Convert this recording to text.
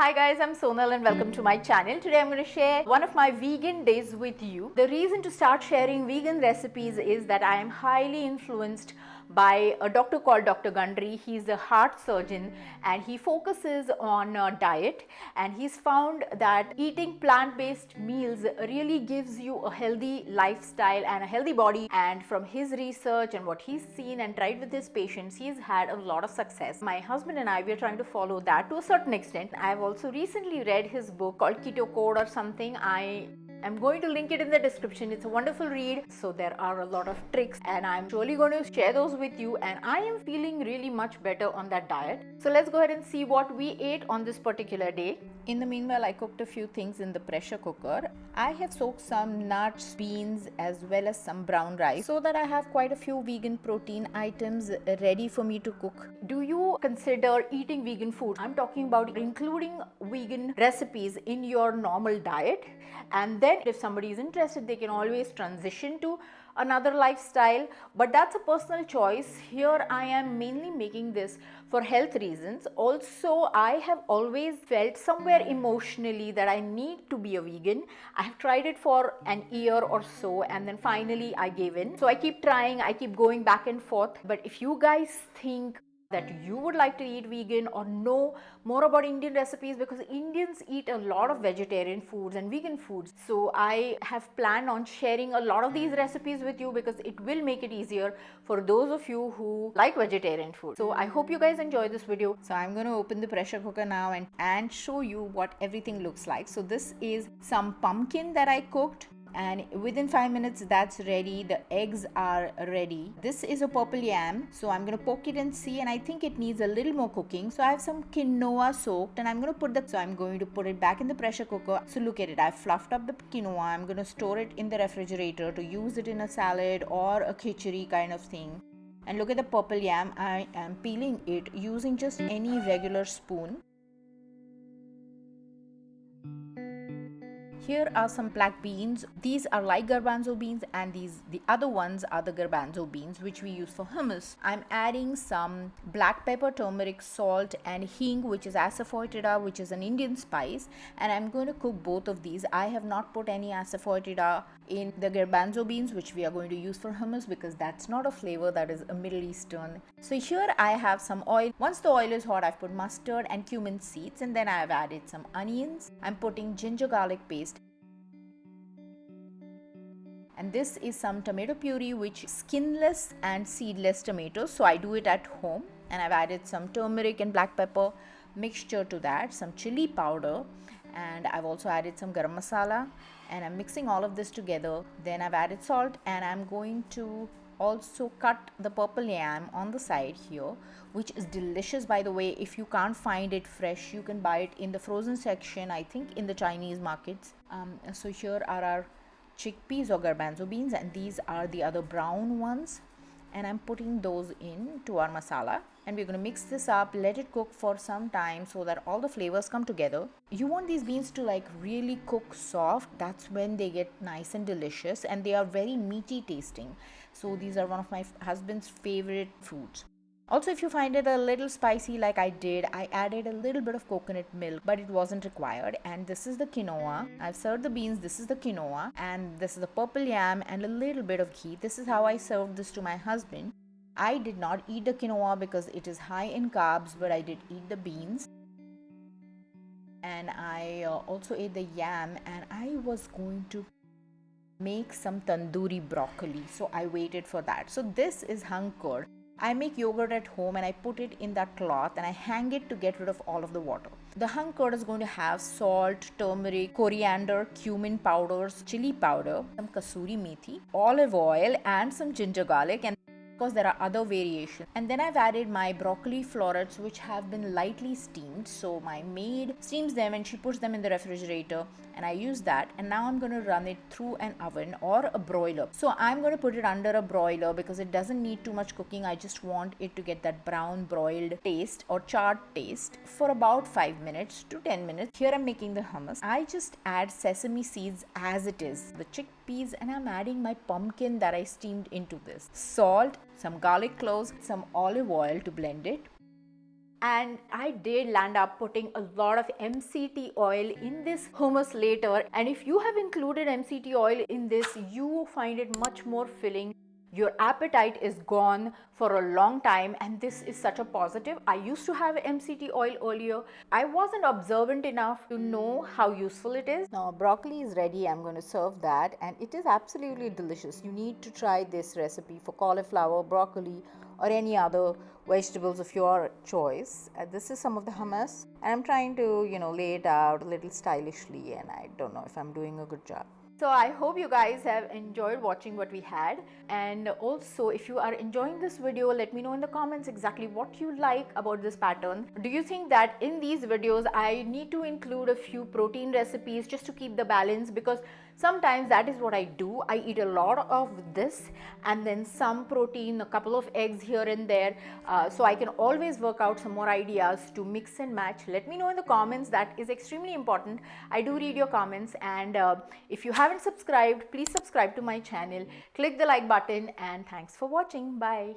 Hi guys, I'm Sonal and welcome to my channel. Today I'm going to share one of my vegan days with you. The reason to start sharing vegan recipes is that I am highly influenced by a doctor called Dr. Gundry. He's a heart surgeon and he focuses on diet, and he's found that eating plant-based meals really gives you a healthy lifestyle and a healthy body. And from his research and what he's seen and tried with his patients, he's had a lot of success. My husband and I, we're trying to follow that to a certain extent. I've also recently read his book called Keto Code or something. I'm going to link it in the description. It's a wonderful read. So there are a lot of tricks and I'm surely going to share those with you, and I am feeling really much better on that diet. So let's go ahead and see what we ate on this particular day. In the meanwhile, I cooked a few things in the pressure cooker. I have soaked some nuts, beans as well as some brown rice so that I have quite a few vegan protein items ready for me to cook. Do you consider eating vegan food? I'm talking about including vegan recipes in your normal diet, and then if somebody is interested, they can always transition to another lifestyle, but that's a personal choice. Here I am mainly making this for health reasons. Also, I have always felt somewhere emotionally that I need to be a vegan. I have tried it for an year or so and then finally I gave in. So I keep trying, I keep going back and forth. But if you guys think that you would like to eat vegan or know more about Indian recipes, because Indians eat a lot of vegetarian foods and vegan foods, so I have planned on sharing a lot of these recipes with you because it will make it easier for those of you who like vegetarian food. So I hope you guys enjoy this video. So I'm going to open the pressure cooker now and show you what everything looks like. So this is some pumpkin that I cooked, and within 5 minutes that's ready. The eggs are ready. This is a purple yam, so I'm going to poke it and see, and I think it needs a little more cooking. So I have some quinoa soaked and I'm going to put it back in the pressure cooker. So look at it, I've fluffed up the quinoa. I'm going to store it in the refrigerator to use it in a salad or a khichdi kind of thing. And look at the purple yam. I am peeling it using just any regular spoon. Here are some black beans. These are like garbanzo beans, and the other ones are the garbanzo beans which we use for hummus. I'm adding some black pepper, turmeric, salt and hing, which is asafoetida, which is an Indian spice, and I'm going to cook both of these. I have not put any asafoetida in the garbanzo beans which we are going to use for hummus because that's not a flavor, that is a Middle Eastern. So here I have some oil. Once the oil is hot, I've put mustard and cumin seeds, and then I've added some onions. I'm putting ginger garlic paste. And this is some tomato puree, which is skinless and seedless tomatoes, so I do it at home. And I've added some turmeric and black pepper mixture to that, some chili powder, and I've also added some garam masala, and I'm mixing all of this together. Then I've added salt, and I'm going to also cut the purple yam on the side here, which is delicious, by the way. If you can't find it fresh, you can buy it in the frozen section, I think in the Chinese markets. So here are our chickpeas or garbanzo beans, and these are the other brown ones, and I'm putting those in to our masala, and we're going to mix this up, let it cook for some time so that all the flavors come together. You want these beans to like really cook soft. That's when they get nice and delicious, and they are very meaty tasting. So these are one of my husband's favorite foods. Also, if you find it a little spicy like I did, I added a little bit of coconut milk, but it wasn't required. And this is the quinoa. I've served the beans, this is the quinoa, and this is the purple yam and a little bit of ghee. This is how I served this to my husband. I did not eat the quinoa because it is high in carbs, but I did eat the beans. And I also ate the yam, and I was going to make some tandoori broccoli, so I waited for that. So this is hung curd. I make yogurt at home and I put it in that cloth and I hang it to get rid of all of the water. The hung curd is going to have salt, turmeric, coriander, cumin powders, chili powder, some kasuri methi, olive oil and some ginger garlic, and of course there are other variations. And then I've added my broccoli florets, which have been lightly steamed. So my maid steams them and she puts them in the refrigerator, and I use that. And now I'm going to run it through an oven or a broiler. So I'm going to put it under a broiler because it doesn't need too much cooking. I just want it to get that brown broiled taste or charred taste for about 5 minutes to 10 minutes. Here I'm making the hummus. I just add sesame seeds as it is, the chickpeas, and I'm adding my pumpkin that I steamed into this. Salt, some garlic cloves, some olive oil to blend it. and I did land up putting a lot of MCT oil in this hummus later. And if you have included MCT oil in this, you find it much more filling. Your appetite is gone for a long time, and this is such a positive. I used to have MCT oil earlier. I wasn't observant enough to know how useful it is. Now broccoli is ready. I'm going to serve that, and it is absolutely delicious. You need to try this recipe for cauliflower, broccoli, or any other vegetables of your choice. This is some of the hummus, and I'm trying to lay it out a little stylishly, and I don't know if I'm doing a good job. So I hope you guys have enjoyed watching what we had, and also if you are enjoying this video, let me know in the comments exactly what you like about this pattern. Do you think that in these videos I need to include a few protein recipes just to keep the balance? Because sometimes that is what I do. I eat a lot of this and then some protein, a couple of eggs here and there, so I can always work out some more ideas to mix and match. Let me know in the comments. That is extremely important. I do read your comments, and if you haven't subscribed, please subscribe to my channel, click the like button, and thanks for watching. Bye.